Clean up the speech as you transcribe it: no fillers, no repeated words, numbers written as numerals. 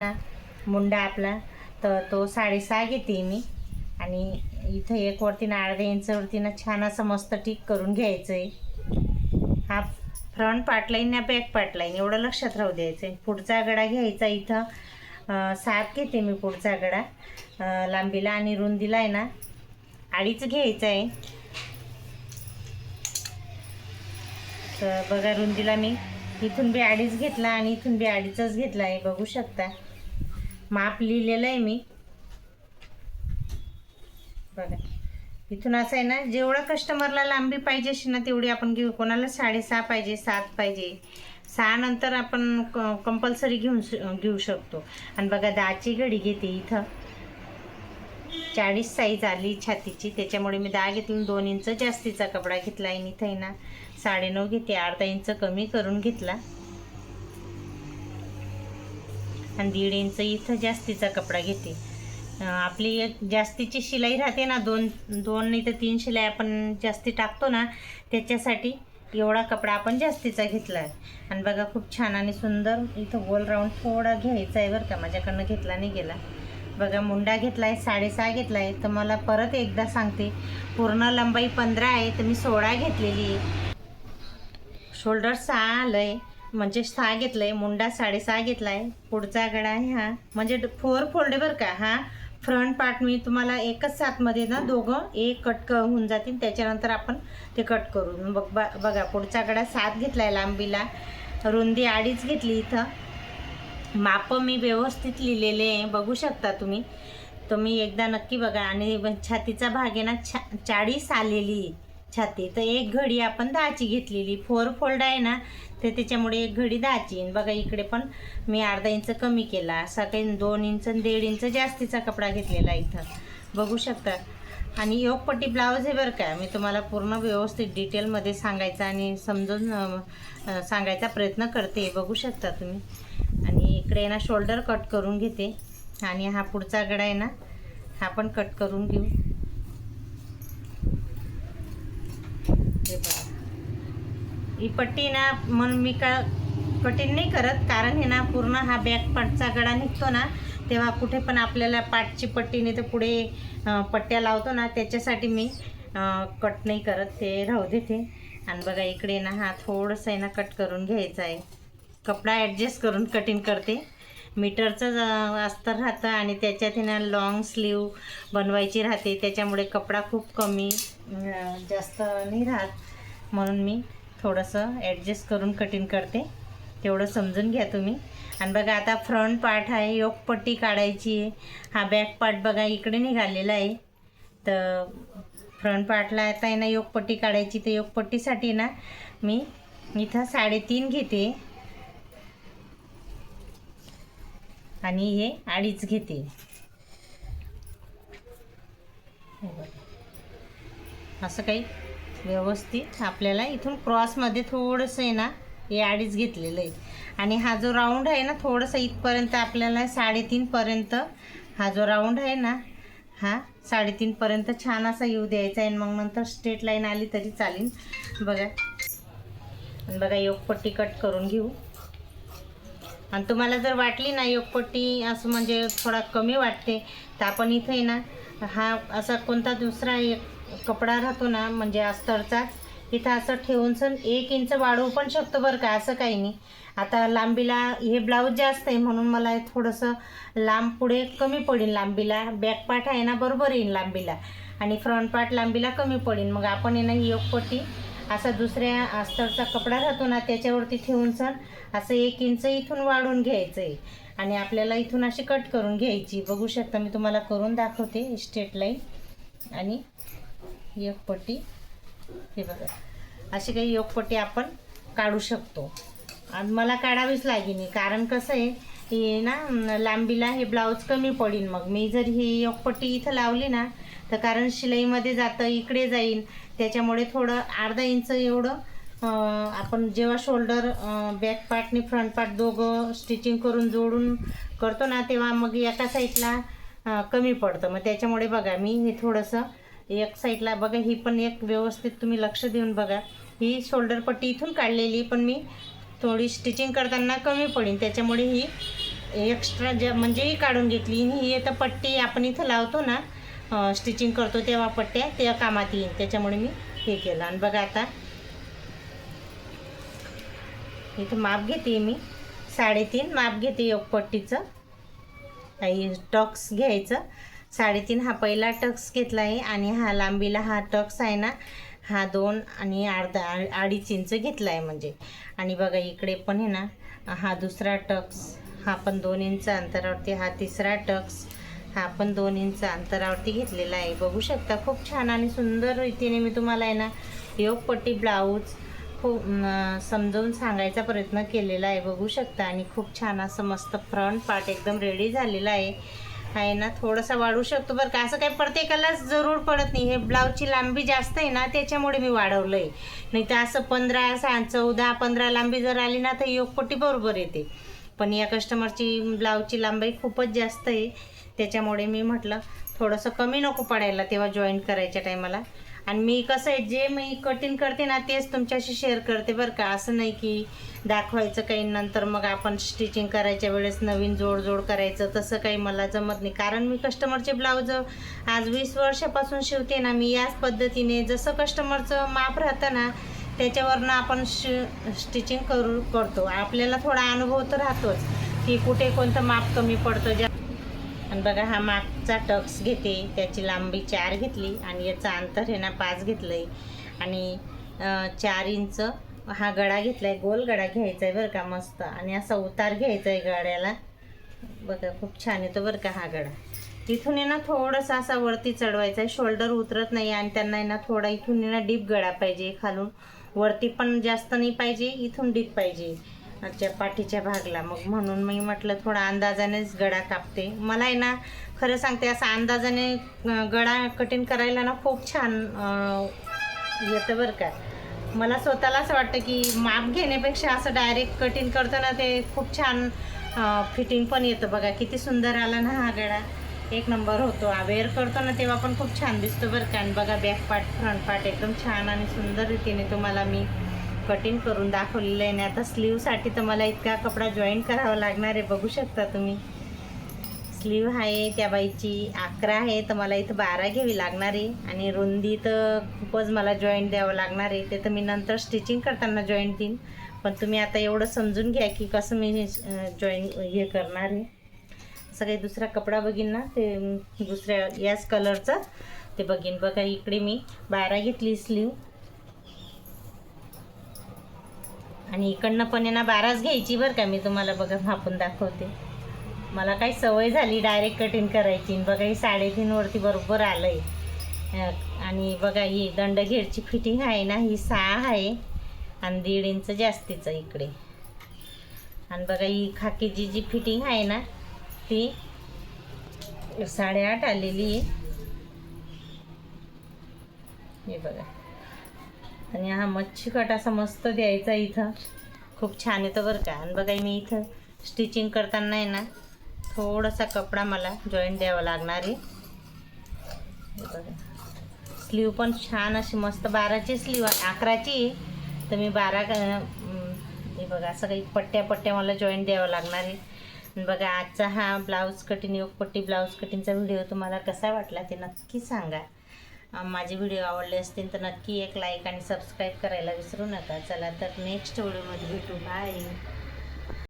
मुंडा आपला तर तो 6.5 घेते मी आणि इथं एक वरतीनं अर्ध्या इंचवरतीनं छान असं मस्त टिक करून घ्यायचं आहे. हा फ्रंट पार्ट लाईन या बॅक पार्ट लाईन एवढं लक्षात राहू द्यायचं आहे. पुढचा गडा घ्यायचा इथं 7 घेते मी पुढचा गडा लांबीला आणि रुंदीला आहे ना 2.5 घ्यायचा आहे. तर बघा रुंदीला मी इथून बी 2.5 घेतला आणि इथून बी 2.5च घेतला आहे. बघू शकता माप लिहिलेलं आहे मी. बघा इथून असं आहे ना जेवढं कस्टमरला लांबी पाहिजे अशी ना तेवढी आपण घेऊ. कोणाला 6.5 पाहिजे 7 पाहिजे 6 नंतर आपण कंपल्सरी घेऊ शकतो. आणि बघा 10ची घडी घेते इथं 40 साईज आली छातीची त्याच्यामुळे मी 10 घेतली. 2 इंच जास्तीचा कपडा घेतला आहे. इथं आहे ना 9.5 घेते अर्धा इंच कमी करून घेतला आणि 1.5 इंच इथं जास्तीचा कपडा घेते. आपली एक जास्तीची शिलाई राहते ना 2 नाही तर 3 शिलाई आपण जास्ती टाकतो ना त्याच्यासाठी एवढा कपडा आपण जास्तीचा घेतला आहे. आणि बघा खूप छान आणि सुंदर इथं गोल राऊंड थोडा घ्यायचा आहे बरं का, माझ्याकडनं घेतला नाही गेला. बघा मुंडा घेतला आहे 6.5 घेतला आहे. तर मला परत एकदा सांगते पूर्ण लंबाई 15 आहे तर मी 16 घेतलेली आहे. शोल्डर 6 आलं आहे म्हणजे 6 घेतलं आहे. मुंडा 6.5 घेतला आहे. पुढचा गडा आहे हा म्हणजे 4 फोल्ड बरं का. हा फ्रंट पार्ट मी तुम्हाला एकच साथमध्ये ना दोघं एक कट होऊन जातील त्याच्यानंतर आपण ते कट करू. बघा पुढचा गडा 7 घेतला आहे लांबीला, रुंदी 2.5 घेतली. इथं माप मी व्यवस्थित लिहिलेले आहे बघू शकता तुम्ही एकदा नक्की बघा. आणि छातीचा भाग आहे ना 40 आलेली छाती तर एक घडी आपण 10ची घेतलेली. 4 फोल्ड आहे ना तर त्याच्यामुळे एक घडी 10ची. बघा इकडे पण मी अर्धा इंच कमी केला असा काही 2 इंच 1.5 इंच जास्तीचा कपडा घेतलेला इथं बघू शकता. आणि योगपट्टी ब्लाऊज आहे बरं का. मी तुम्हाला पूर्ण व्यवस्थित डिटेलमध्ये सांगायचा आणि समजून सांगायचा प्रयत्न करते बघू शकता तुम्ही. आणि इकडे ना शोल्डर कट करून घेते आणि हा पुढचा गडा आहे ना हा पण कट करून घेऊ. हे बघा ही पट्टी ना म्हणून मी कटिंग नाही करत कारण हे ना पूर्ण हा बॅक पार्टचा गडा निघतो ना तेव्हा कुठे पण आपल्याला पाठची पट्टी नाही तर पुढे पट्ट्या लावतो ना त्याच्यासाठी मी कट नाही करत, ते राहू देते. आणि बघा इकडे ना हा थोडंसं आहे ना कट करून घ्यायचा आहे. कपडा ॲडजस्ट करून कटिंग करते. मीटरचं अस्तर राहतं आणि त्याच्यात ना लॉंग स्लीव बनवायची राहते त्याच्यामुळे कपडा खूप कमी जास्त नाही राहत म्हणून मी थोडंसं ॲडजस्ट करून कटिंग करते, तेवढं समजून घ्या तुम्ही. आणि बघा आता फ्रंट पार्ट आहे योगपट्टी काढायची आहे. हा बॅक पार्ट बघा इकडे निघालेला आहे तर फ्रंट पार्टला आता आहे ना योगपट्टी काढायची. तर योगपट्टीसाठी ना मी इथं 3.5 घेते आणि हे 2.5 घेते. असं काही व्यवस्थित आपल्याला इथून क्रॉसमध्ये थोडंसं आहे ना हे 2.5 घेतलेलं आहे. आणि हा जो राऊंड आहे ना थोडंसं इथपर्यंत आपल्याला 3.5 पर्यंत हा जो राऊंड आहे ना हा 3.5 पर्यंत छान असा येऊ द्यायचा आहे. मग नंतर स्ट्रेट लाईन आली तरी चालेल. बघा आणि बघा योगपट्टी कट करून घेऊ. आणि तुम्हाला जर वाटली ना योगपट्टी असं म्हणजे थोडा कमी वाटते तर आपण इथे आहे ना हा असा कोणता दुसरा एक कपडा राहतो ना म्हणजे अस्तरचा इथं असं ठेवून 1 इंच वाढवू पण शकतो बरं का. असं काही नाही. आता लांबीला हे ब्लाऊज जास्त आहे म्हणून मला थोडंसं लांब पुढे कमी पडेल लांबीला. बॅक पार्ट आहे ना बरोबर येईल लांबीला आणि फ्रंट पार्ट लांबीला कमी पडेल. मग आपण आहे ना ही योगपट्टी असा दुसऱ्या अस्तरचा कपडा राहतो ना त्याच्यावरती ठेवून असं 1 इंच इथून वाढवून घ्यायचं आहे आणि आपल्याला इथून अशी कट करून घ्यायची. बघू शकता मी तुम्हाला करून दाखवते स्ट्रेट लाईन आणि योगपट्टी. हे बघा अशी काही योगपट्टी आपण काढू शकतो. आणि मला काढावीच लागेल कारण कसं आहे हे ना लांबीला हे ब्लाऊज कमी पडेल. मग मी जर ही योगपट्टी इथं लावली ना तर कारण शिलाईमध्ये जातं इकडे जाईल त्याच्यामुळे थोडं अर्धा इंच एवढं आपण जेव्हा शोल्डर बॅक पार्टनी फ्रंट पार्ट दोघं स्टिचिंग करून जोडून करतो ना तेव्हा मग एका साईडला कमी पडतं. मग त्याच्यामुळे बघा मी हे थोडंसं एक साईडला बघा ही पण एक व्यवस्थित तुम्ही लक्ष देऊन बघा. ही शोल्डर पट्टी इथून काढलेली पण मी थोडी स्टिचिंग करताना कमी पडेल त्याच्यामुळे ही एक्स्ट्रा ज्या म्हणजे काढून घेतली. ही आता पट्टी आपण इथं लावतो ना, स्टिचिंग करतो तेव्हा पट्ट्या त्या कामात येईल, त्याच्यामुळे मी हे केलं. आणि बघा आता इथं माप घेते मी 3.5 माप घेते एक पट्टीचं. टक्स घ्यायचं 3.5 हा पहिला टक्स घेतला आहे आणि हा लांबीला हा टक्स आहे ना, हा 2 आणि अर्धा 2.5 इंच घेतला आहे म्हणजे. आणि बघा इकडे पण आहे ना, हा दुसरा टक्स, हा पण 2 इंच अंतरावरती, हा तिसरा टक्स, हा पण 2 इंच अंतरावरती घेतलेला आहे. बघू शकता खूप छान आणि सुंदर रीतीने मी तुम्हाला आहे ना योगपट्टी ब्लाऊज खूप समजावून सांगायचा प्रयत्न केलेला आहे. बघू शकता. आणि खूप छान असं मस्त फ्रंट पार्ट एकदम रेडी झालेला आहे ना. थोडासा वाढवू शकतो बरं का, असं काही प्रत्येकालाच जरूर पडत नाही. हे ब्लाऊजची लांबी जास्त आहे ना, त्याच्यामुळे मी वाढवलं आहे. नाही तर असं 15, 14, 15 लांबी जर आली ना तर योगपट्टी बरोबर येते. पण या कस्टमरची ब्लाऊजची लांबी खूपच जास्त आहे, त्याच्यामुळे मी म्हटलं थोडंसं कमी नको पडायला तेव्हा जॉईंट करायच्या टायमाला. आणि मी कसं आहे, जे मी कटिंग करते ना तेच तुमच्याशी शेअर करते बरं का. असं नाही की दाखवायचं काही नंतर मग आपण स्टिचिंग करायच्या वेळेस नवीन जोड करायचं, तसं काही मला जमत नाही. कारण मी कस्टमरचे ब्लाऊज आज 20 वर्षापासून शिवते ना मी याच पद्धतीने. जसं कस्टमरचं माप राहतं ना त्याच्यावरनं आपण स्टिचिंग करतो. आपल्याला थोडा अनुभव तर राहतोच की कुठे कोणतं माप कमी पडतं. आणि बघा हा मागचा टक्स घेते, त्याची लांबी 4 घेतली आणि याचं अंतर आहे ना 5 घेतलं आहे. आणि 4 इंच हा गळा घेतला आहे. गोल गळा घ्यायचा आहे बरं का मस्त. आणि असा उतार घ्यायचा आहे गळ्याला. बघा खूप छान येतो बरं का हा गळा. इथून आहे ना थोडंसं असा वरती चढवायचा आहे, शोल्डर उतरत नाही. आणि त्यांना आहे ना थोडा इथून आहे ना डीप गळा पाहिजे, खालून वरती पण जास्त नाही पाहिजे, इथून डीप पाहिजे अच्छा पाठीच्या भागला. मग म्हणून मी म्हटलं थोडा अंदाजानेच गळा कापते. मला आहे ना खरं सांगते असं अंदाजाने गळा कटिंग करायला ना खूप छान येतं बरं का. मला स्वतःला असं वाटतं की माप घेण्यापेक्षा असं डायरेक्ट कटिंग करतो ना ते खूप छान फिटिंग पण येतं. बघा किती सुंदर आला ना हा गळा, एक नंबर होतो. वेअर करतो ना तेव्हा पण खूप छान दिसतो बरं का. आणि बघा बॅक पार्ट फ्रंट पार्ट एकदम छान आणि सुंदर रीतीने तुम्हाला मी कटिंग करून दाखवलेलं आहे. आणि आता स्लीवसाठी तर मला इतका कपडा जॉईंट करावा लागणार आहे. बघू शकता तुम्ही. स्लीव आहे त्या बाईची 11 आहे, तर मला इथं 12 घ्यावी लागणार आहे. आणि रुंदी तर खूपच मला जॉईंट द्यावं लागणार आहे, ते तर मी नंतर स्टिचिंग करताना जॉईंट देईन. पण तुम्ही आता एवढं समजून घ्या की कसं मी जॉईंट हे करणार आहे. असं काही दुसरा कपडा बघीन ना ते दुसऱ्या याच कलरचा ते बघीन. बघा इकडे मी 12 घेतली स्लीव आणि इकडनं पण आहे ना 12च घ्यायची बरं का. मी तुम्हाला बघा मापून दाखवते. मला काही सवय झाली डायरेक्ट कटिंग करायची. बघा ही 3.5 वरती बरोबर आलं आहे. आणि बघा ही दंडघेरची फिटिंग आहे ना ही 6 आहे आणि 1.5 इंच जास्तीचं इकडे. आणि बघा ही खाकीची जी फिटिंग आहे ना ती 8.5 आलेली आहे. हे बघा. आणि हा मच्छी कट असा मस्त द्यायचा इथं, खूप छान येतं बरं का. आणि बघा मी इथं स्टिचिंग करताना आहे ना थोडासा कपडा मला जॉईंट द्यावा लागणार आहे. हे बघा स्लीव पण छान अशी मस्त 12ची स्लीव 11ची, तर मी 12 हे बघा असं काही पट्ट्या मला जॉईंट द्यावं लागणार आहे. आणि बघा आजचा हा blouse cutting Yogapatti blouse कटिंगचा video तुम्हाला कसा वाटला ते नक्की सांगा. माझे व्हिडिओ आवडले असतील तर नक्की एक लाईक आणि सबस्क्राईब करायला विसरू नका. चला तर नेक्स्ट व्हिडिओमध्ये भेटू. बाय.